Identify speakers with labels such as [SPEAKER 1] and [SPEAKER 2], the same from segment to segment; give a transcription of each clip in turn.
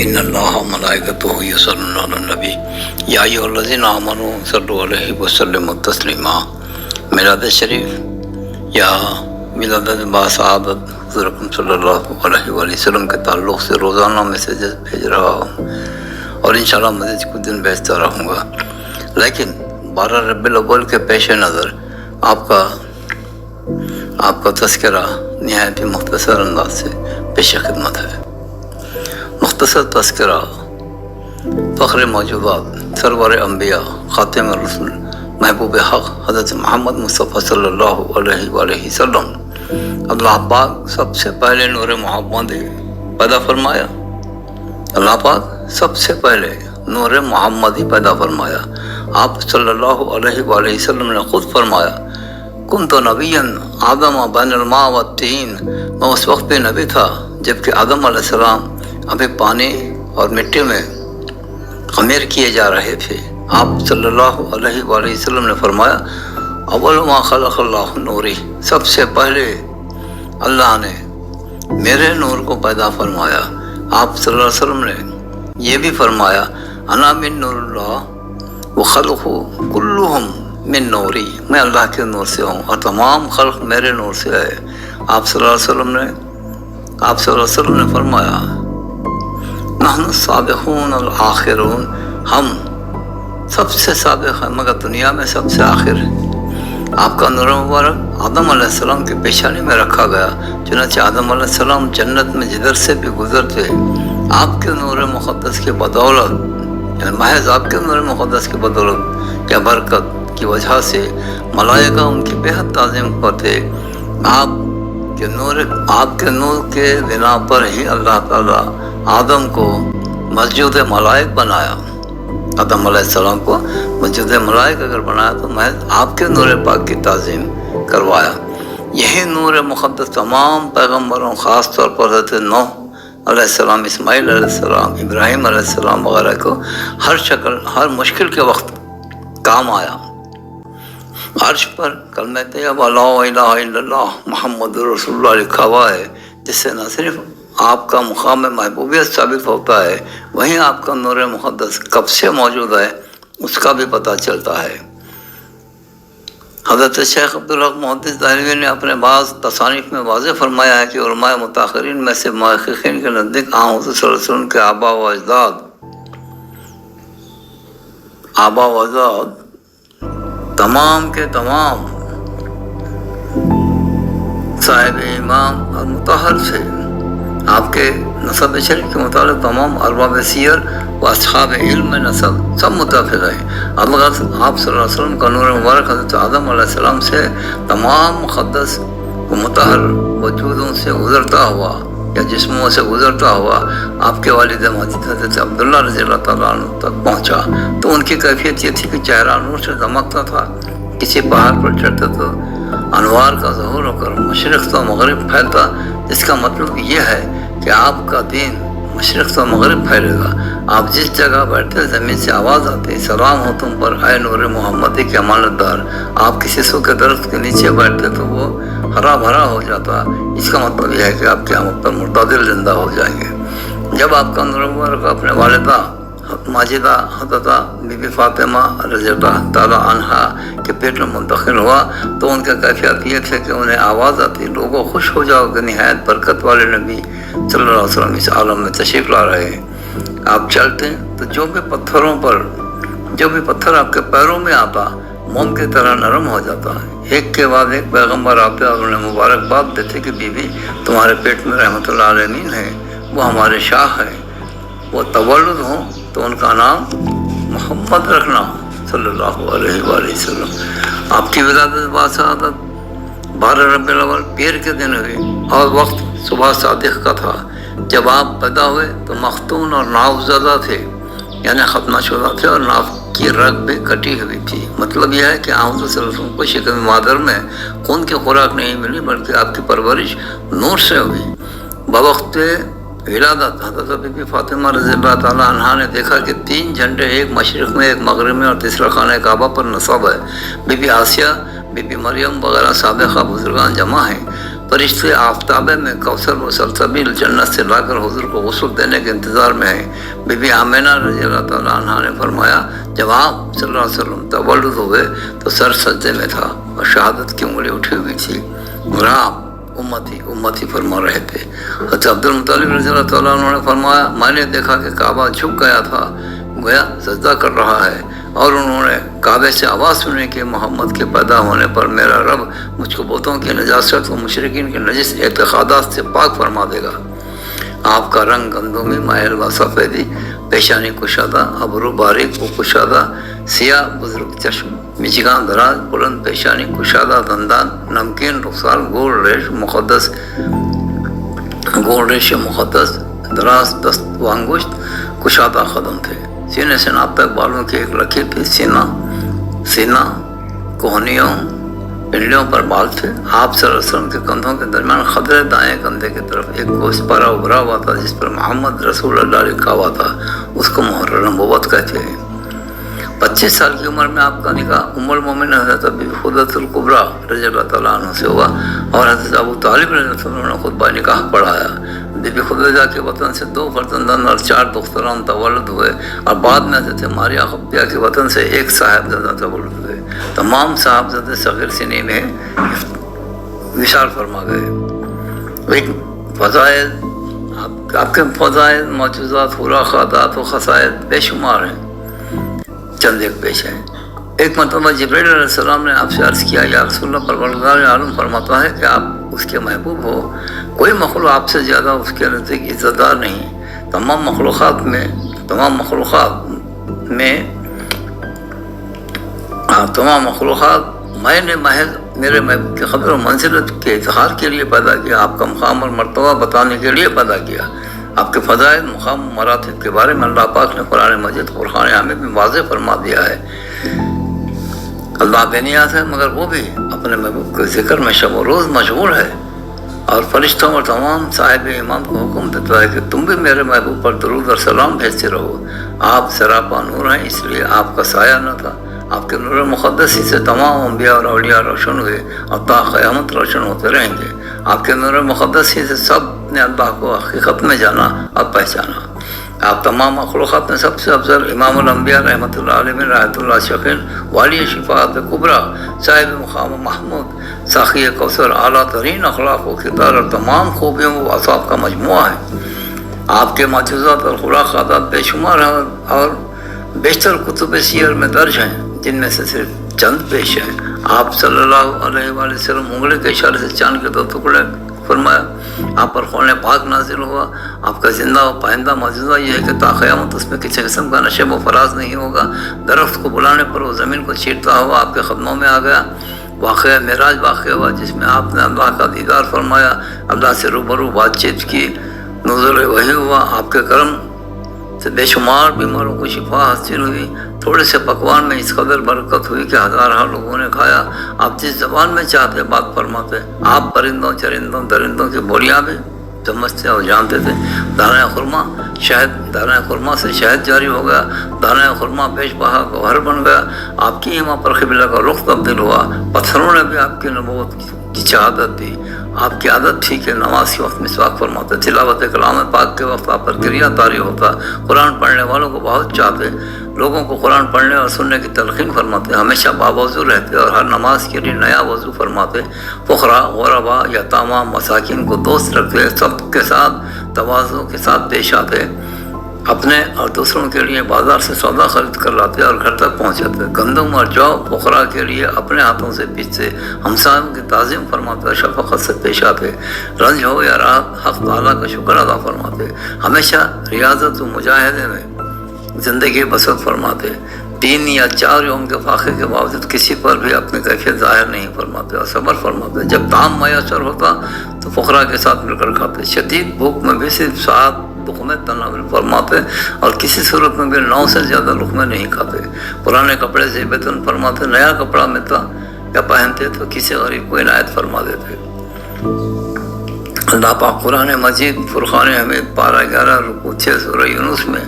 [SPEAKER 1] ان اللہ ملائکتہ یصلون علی النبی یا ایھا الذین آمنوا صلوا علیہ وسلموا تسلیما۔ میلاد شریف یا میلاد باسعادت حضرت صلی اللہ علیہ وآلہ وسلم کے تعلق سے روزانہ میسیجز بھیج رہا ہوں اور انشاءاللہ مزید کچھ دن بھیجتا رہوں گا، لیکن 12 ربیع الاول کے پیش نظر آپ کا تذکرہ نہایت ہی مختصر انداز سے پیش خدمت ہے۔ مختصر تذکرہ فخر موجودات، سرور انبیاء، خاتم الرسول، محبوب حق حضرت محمد مصطفیٰ صلی اللہ علیہ وآلہ وسلم۔ اللہ پاک سب سے پہلے نور محمدی پیدا فرمایا، اللہ پاک سب سے پہلے نور محمدی پیدا فرمایا۔ آپ صلی اللہ علیہ وآلہ وسلم نے خود فرمایا، کنت نبیا آدم بین الماء والطین، میں اس وقت بھی نبی تھا جبکہ آدم علیہ السلام ابھی پانی اور مٹی میں خمیر کیے جا رہے تھے۔ آپ صلی اللہ علیہ وآلہ وسلم نے فرمایا، اول ما خلق اللہ نوری، سب سے پہلے اللہ نے میرے نور کو پیدا فرمایا۔ آپ صلی اللہ علیہ وسلم نے یہ بھی فرمایا، انا من نور اللہ وخلق کلہم من نوری، میں اللہ کے نور سے ہوں اور تمام خلق میرے نور سے ہے۔ آپ صلی اللہ علیہ وسلم نے فرمایا، نحن السابقون الآخرون، ہم سب سے سابق ہیں مگر دنیا میں سب سے آخر ہے۔ آپ کا نور مبارک آدم علیہ السلام کی پیشانی میں رکھا گیا، چنانچہ آدم علیہ السلام جنت میں جدھر سے بھی گزرتے آپ کے نور مقدس کی بدولت، یعنی محض آپ کے نور مقدس کی بدولت یا برکت کی وجہ سے ملائکہ ان کی بے حد تعظیم کرتے۔ آپ کے نور کے بنا پر ہی اللہ تعالیٰ آدم کو مسجود ملائک بنایا۔ آدم علیہ السلام کو مسجود ملائک اگر بنایا تو محض آپ کے نور پاک کی تعظیم کروایا۔ یہی نور مقدس تمام پیغمبروں، خاص طور پر حضرت نوح علیہ السلام، اسماعیل علیہ السلام، ابراہیم علیہ السلام وغیرہ کو ہر مشکل کے وقت کام آیا۔ عرش پر کلمہ طیبہ لا الہ الا اللہ محمد رسول اللہ لکھا ہوا ہے، جس سے نہ صرف آپ کا مقام محبوبیت ثابت ہوتا ہے، وہیں آپ کا نور مقدس کب سے موجود ہے اس کا بھی پتہ چلتا ہے۔ حضرت شیخ عبدالحق محدث دہلوی نے اپنے بعض تصانیف میں واضح فرمایا ہے کہ علماء متاخرین میں سے محققین کے نزدیک حضرت صلی اللہ علیہ وسلم کے آبا و اجداد تمام کے تمام صاحب امام اور مطہر سے آپ کے نسب شریف کے مطابق تمام ارباب سیر و اصحاب علم نسب سب متفق ہیں۔ البتہ آپ صلی اللہ علیہ وسلم کا نور مبارک حضرت آدم علیہ السلام سے تمام مقدس و مطہر وجودوں سے گزرتا ہوا یا جسموں سے گزرتا ہوا آپ کے والد ماجد حضرت عبداللہ رضی اللہ تعالیٰ عنہ تک پہنچا، تو ان کی کیفیت یہ تھی کہ چہرہ نور سے دمکتا تھا، کسی پہاڑ پر چڑھتے تو انوار کا ظہور ہو کر مشرق تو مغرب پھیلتا، جس کا مطلب یہ ہے کہ آپ کا دین مشرق تو مغرب پھیلے گا۔ آپ جس جگہ بیٹھتے زمین سے آواز آتی، سلام ہو تم پر اے نور محمدی کے امانت دار۔ آپ کسی سو کے درخت کے نیچے بیٹھتے تو وہ ہرا بھرا ہو جاتا، اس کا مطلب یہ ہے کہ آپ قیامت پر متعدل زندہ ہو جائیں گے۔ جب آپ کا نور مبارک اپنے والدہ ماجدہ حضرت بی بی فاطمہ رضی اللہ تعالیٰ عنہا کے پیٹ میں منتقل ہوا تو ان کا کیفیت یہ تھا کہ انہیں آواز آتی، لوگوں خوش ہو جاؤ کہ نہایت برکت والے نبی صلی اللہ علیہ وسلم اس عالم میں تشریف لا رہے ہیں۔ آپ چلتے تو جو بھی پتھر آپ کے پیروں میں آتا موم کی طرح نرم ہو جاتا ہے۔ ایک کے بعد ایک پیغمبر آتے اور انہیں مبارکباد دیتے کہ بی بی تمہارے پیٹ میں رحمت اللہ علیہ ہے، وہ ہمارے شاہ ہیں، وہ تولد ہوں تو ان کا نام محمد رکھنا صلی اللہ علیہ وآلہ وسلم۔ آپ کی ولادت باسعادت 12 ربیع الاول پیر کے دن ہوئی اور وقت صبح صادق کا تھا۔ جب آپ پیدا ہوئے تو مختون اور ناف زدہ تھے، یعنی ختنہ شدہ تھے اور ناف کی رگ بھی کٹی ہوئی تھی۔ مطلب یہ ہے کہ آپ صلی اللہ علیہ وسلم کو شکم مادر میں خون کی خوراک نہیں ملی، بلکہ آپ کی پرورش نور سے ہوئی۔ بوقت ولادت حضرت بی بی فاطمہ رضی اللہ تعالیٰ عنہا نے دیکھا کہ 3 جھنڈے، ایک مشرق میں، ایک مغرب میں اور تیسرا خانہ کعبہ پر نصب ہے۔ بی بی آسیہ، بی بی مریم وغیرہ سابقہ بزرگان جمع ہیں، فرشتے آفتاب میں کوثر و سلسبیل جنت سے لا کر حضور کو غسل دینے کے انتظار میں ہیں۔ بی بی آمینہ رضی اللہ تعالیٰ عنہ نے فرمایا جب آپ صلی اللہ علیہ وسلم تولد ہوئے تو سر سجدے میں تھا اور شہادت کی انگلی اٹھی ہوئی تھی اور آپ امتی امتی فرما رہے تھے۔ حضرت عبد المطلب رضی اللہ تعالیٰ عنہ نے فرمایا میں نے دیکھا کہ کعبہ جھک گیا تھا، گویا سجدہ کر رہا ہے، اور انہوں نے کعبے سے آواز سنی کہ محمد کے پیدا ہونے پر میرا رب مجھ کو بتوں کی نجاست و مشرکین کے نجس اعتقادات سے پاک فرما دے گا۔ آپ کا رنگ گندمی مائل و سفیدی، پیشانی کشادہ، ابرو باریک و کشادہ، سیاہ بزرگ چشم، مچگان دراز، بلند پیشانی، کشادہ دندان، نمکین رخسار، گول ریش مقدس، دراز دست و انگشت، کشادہ قدم تھے، سینے سے ناپ تک بالوں کی ایک لکیر تھی، سینہ کوہنیوں پنڈلیوں پر بال تھے۔ آپ صلی اللہ علیہ وسلم کے کندھوں کے درمیان خدرے دائیں کندھے کی طرف ایک گوشت پارا ابھرا ہوا تھا جس پر محمد رسول اللہ لکھا ہوا تھا، اس کو مہر نبوت کہتے ہیں۔ 25 سال کی عمر میں آپ کا نکاح ام المومنین حضرت ابی خدۃ الکبریٰ رضی اللہ تعالیٰ عنہ سے ہوا اور حضرت ابو طالب رضی اللہ عنہ نے خطبہ نکاح پڑھایا۔ بی بی خدیجہ کے وطن سے 2 فرزندان اور 4 دختران تولد ہوئے اور بعد میں حضرت ماریہ قبطیہ کے وطن سے 1 صاحبزادہ تولد ہوئے۔ تمام صاحبزادے صغیر سنی میں وصال فرما گئے۔ ایک فضائل آپ کے فضائل معجزات خرافات و خصائص بے شمار ہیں، چند ایک پیش ہیں۔ ایک مرتبہ جبرائیل علیہ السلام نے آپ سے عرض کیا یا رسول اللہ پروردگار عالم فرماتا ہے کہ آپ اس کے محبوب ہو، کوئی مخلوق آپ سے زیادہ اس کے نزدیک عزت دار نہیں۔ تمام مخلوقات میں نے محض میرے محبوب کی قدر و منزلت کے اظہار کے لیے پیدا کیا، آپ کا مقام اور مرتبہ بتانے کے لیے پیدا کیا۔ آپ کے فضائل مقام و مراتب کے بارے میں اللہ پاک نے قرآن مجید قرآن حمید میں واضح فرما دیا ہے۔ اللہ بے نیاز ہے مگر وہ بھی اپنے محبوب کے ذکر میں شب و روز مشغول ہے، اور فرشتوں اور تمام صاحب ایمان کو حکم دیتا ہے کہ تم بھی میرے محبوب پر درود اور سلام بھیجتے رہو۔ آپ سراپا نور ہیں، اس لیے آپ کا سایہ نہ تھا۔ آپ کے نور مقدس ہی سے تمام انبیاء اور اولیاء روشن ہوئے اور تا قیامت روشن ہوتے رہیں گے۔ آپ کے نور مقدس ہی سے سب نے اللہ کو حقیقت میں جانا اور پہچانا۔ آپ تمام مخلوقات میں سب سے افضل، امام الانبیاء رحمۃ اللہ علیہ، رحمۃ اللہ شقین، والی شفاعت کبریٰ، صاحب مقام محمود، ساقی کوثر، اعلیٰ ترین اخلاق و کردار اور تمام خوبیوں و اوصاف کا مجموعہ ہے۔ آپ کے معجزات اور خرافات بے شمار ہیں اور بیشتر کتب سیر میں درج ہیں، جن میں سے صرف چند پیش ہیں۔ آپ صلی اللہ علیہ وآلہ وسلم انگلی کے اشارے سے چاند کے 2 ٹکڑے فرمایا، آپ پر قرآن پاک نازل ہوا۔ آپ کا زندہ و پائندہ معجزہ یہ ہے کہ تا قیامت اس میں کسی قسم کا نشیب و فراز نہیں ہوگا۔ درخت کو بلانے پر وہ زمین کو چیرتا ہوا آپ کے قدموں میں آ گیا۔ واقعہ معراج واقع ہوا جس میں آپ نے اللہ کا دیدار فرمایا، اللہ سے روبرو بات چیت کی، نزول وحی ہوا، آپ کے کرم سے بے شمار بیماروں کو شفا حاصل ہوئی۔ تھوڑے سے پکوان میں اس قدر برکت ہوئی کہ ہزارہ لوگوں نے کھایا۔ آپ جس زبان میں چاہتے بات فرماتے، آپ پرندوں چرندوں درندوں کی بولیاں بھی سمجھتے اور جانتے تھے۔ دانہ خرما سے شہد جاری ہو گیا، دانہ خرما بیش بہا گوہر بن گیا۔ آپ کی ایما پر قبلہ کا رخ تبدیل ہوا، پتھروں نے بھی آپ کی نبوت کی شہادت دی۔ آپ کی عادت تھی کہ نماز کے وقت مسواک فرماتے، تلاوت کلام پاک کے وقت آپ پر کریا طاری ہوتا، قرآن پڑھنے والوں کو بہت چاہتے، لوگوں کو قرآن پڑھنے اور سننے کی تلقین فرماتے، ہمیشہ باوضو رہتے اور ہر نماز کے لیے نیا وضو فرماتے، فقراء غرباء یتامیٰ مساکین کو دوست رکھتے، سب کے ساتھ تواضع کے ساتھ پیش آتے، اپنے اور دوسروں کے لیے بازار سے سودا خرید کر لاتے اور گھر تک پہنچاتے، گندم اور جو فقراء کے لیے اپنے ہاتھوں سے بیچتے، ہمسایوں کی تعظیم فرماتے اور شفقت سے پیش آتے، رنج ہو یا راحت حق تعالیٰ کا شکر ادا فرماتے، ہمیشہ ریاضت و مجاہدے میں زندگی بسر فرماتے، 3 یا 4 یوم کے فاقے کے باوجود کسی پر بھی اپنی کیفیت ظاہر نہیں فرماتے اور صبر فرماتے۔ جب طعام میسر ہوتا تو فقراء کے ساتھ مل کر کھاتے، شدید بھوک میں بھی صرف 7 لقمے تناول فرماتے اور کسی صورت میں بھی 9 سے زیادہ لقمے نہیں کھاتے، پرانے کپڑے سے وطن فرماتے، نیا کپڑا ملتا یا پہنتے تو کسی غریب کو عنایت فرما دیتے۔ اللہ پاک قرآن مجید فرقان حمید پارہ 11 رکوع 6 سورہ یونس میں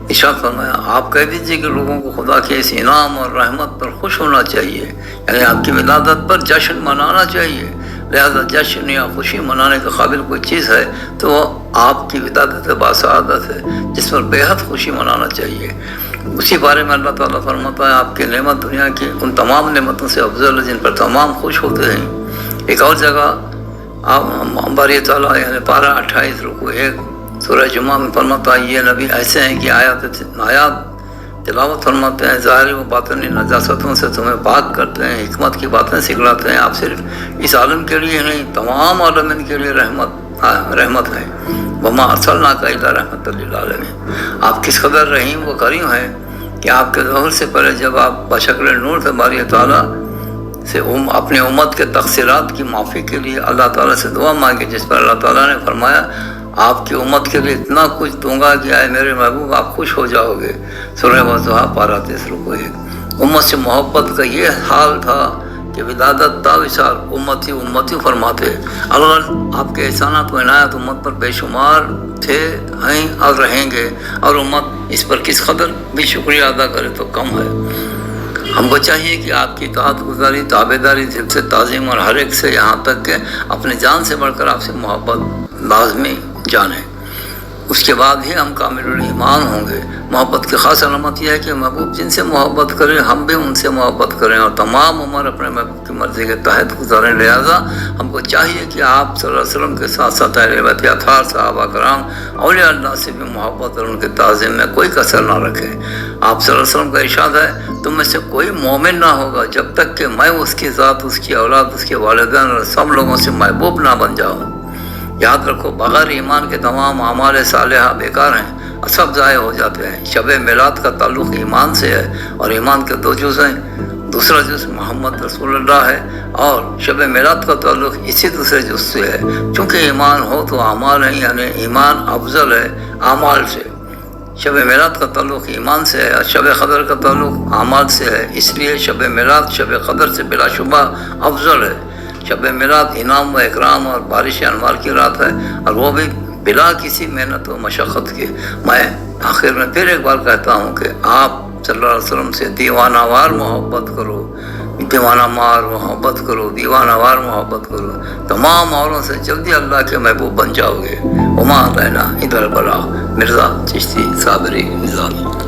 [SPEAKER 1] ارشاد فرمایا، آپ کہہ دیجیے کہ لوگوں کو خدا کے اس انعام اور رحمت پر خوش ہونا چاہیے، یعنی آپ کی ولادت پر جشن منانا چاہیے، لہذا جشن یا خوشی منانے کے قابل کوئی چیز ہے تو وہ آپ کی ولادت باسعادت ہے، جس پر بے حد خوشی منانا چاہیے۔ اسی بارے میں اللہ تعالیٰ فرماتا ہے آپ کی نعمت دنیا کی ان تمام نعمتوں سے افضل ہے جن پر تمام خوش ہوتے ہیں۔ ایک اور جگہ آپ باری تعالیٰ یعنی پارہ 28 رکوع 1 سورہ جمعہ میں فرماتا ہے یہ نبی ایسے ہیں کہ آیات تلاوت فرماتے ہیں، ظاہری و باطنی نجاستوں سے تمہیں پاک کرتے ہیں، حکمت کی باتیں سکھلاتے ہیں۔ آپ صرف اس عالم کے لیے نہیں تمام عالمین کے لیے رحمت ہے۔ وما ارسلناک الا رحمۃ للعالمین۔ آپ کس قدر رحیم و کریم ہیں کہ آپ کے ظہور سے پہلے جب آپ بشکل نور تھے باری تعالیٰ سے اپنی امت کے تقصیرات کی معافی کے لیے اللہ تعالیٰ سے دعا مانگی، جس پر اللہ تعالیٰ نے فرمایا آپ کی امت کے لیے اتنا کچھ دوں گا کہ اے میرے محبوب آپ خوش ہو جاؤ گے۔ سورہ وضحا پارہ 30 رکوع 1۔ امت سے محبت کا یہ حال تھا کہ ولادت تا وصال امتی امتی فرماتے۔ اگر آپ کے احسانات و عنایت امت پر بے شمار تھے، ہیں اور رہیں گے، اور امت اس پر کس قدر بھی شکریہ ادا کرے تو کم ہے۔ ہم کو چاہیے کہ آپ کی اطاعت گزاری، تابعداری، دل سے تعظیم اور ہر ایک سے یہاں تک کہ اپنی جان سے بڑھ کر آپ سے محبت لازمی جانیں۔ اس کے بعد ہی ہم کامل الایمان ہوں گے۔ محبت کی خاص علامت یہ ہے کہ محبوب جن سے محبت کریں ہم بھی ان سے محبت کریں اور تمام عمر اپنے محبوب کی مرضی کے تحت گزاریں۔ لہذا ہم کو چاہیے کہ آپ صلی اللہ علیہ وسلم کے ساتھ ساتھ اہل بیت اطہار، صحابہ کرام، اولیاء اللہ سے بھی محبت اور ان کے تعظیم میں کوئی کسر نہ رکھیں۔ آپ صلی اللہ علیہ وسلم کا ارشاد ہے تم میں سے کوئی مومن نہ ہوگا جب تک کہ میں اس کی ذات، اس کی اولاد، اس کے والدین اور سب لوگوں سے محبوب نہ بن جاؤں۔ یاد رکھو بغیر ایمان کے تمام اعمال صالحہ بیکار ہیں اور سب ضائع ہو جاتے ہیں۔ شب میلاد کا تعلق ایمان سے ہے اور ایمان کے 2 جز ہیں۔ دوسرا جز محمد رسول اللہ ہے اور شب میلاد کا تعلق اسی دوسرے جز سے ہے۔ چونکہ ایمان ہو تو اعمال ہیں، یعنی ایمان افضل ہے اعمال سے۔ شب میلاد کا تعلق ایمان سے ہے اور شب قدر کا تعلق اعمال سے ہے، اس لیے شب میلاد شب قدر سے بلا شبہ افضل ہے۔ شب میلاد انعام و اکرام اور بارش انوار کی رات ہے اور وہ بھی بلا کسی محنت و مشقت کے۔ میں آخر میں پھر ایک بار کہتا ہوں کہ آپ صلی اللہ علیہ وسلم سے دیوانہ وار محبت کرو، دیوانہ مار محبت کرو، دیوانہ وار محبت کرو، تمام اوروں سے جلدی اللہ کے محبوب بن جاؤ گے۔ وما علینا الا البلاغ۔ مرزا چشتی صابری نظام۔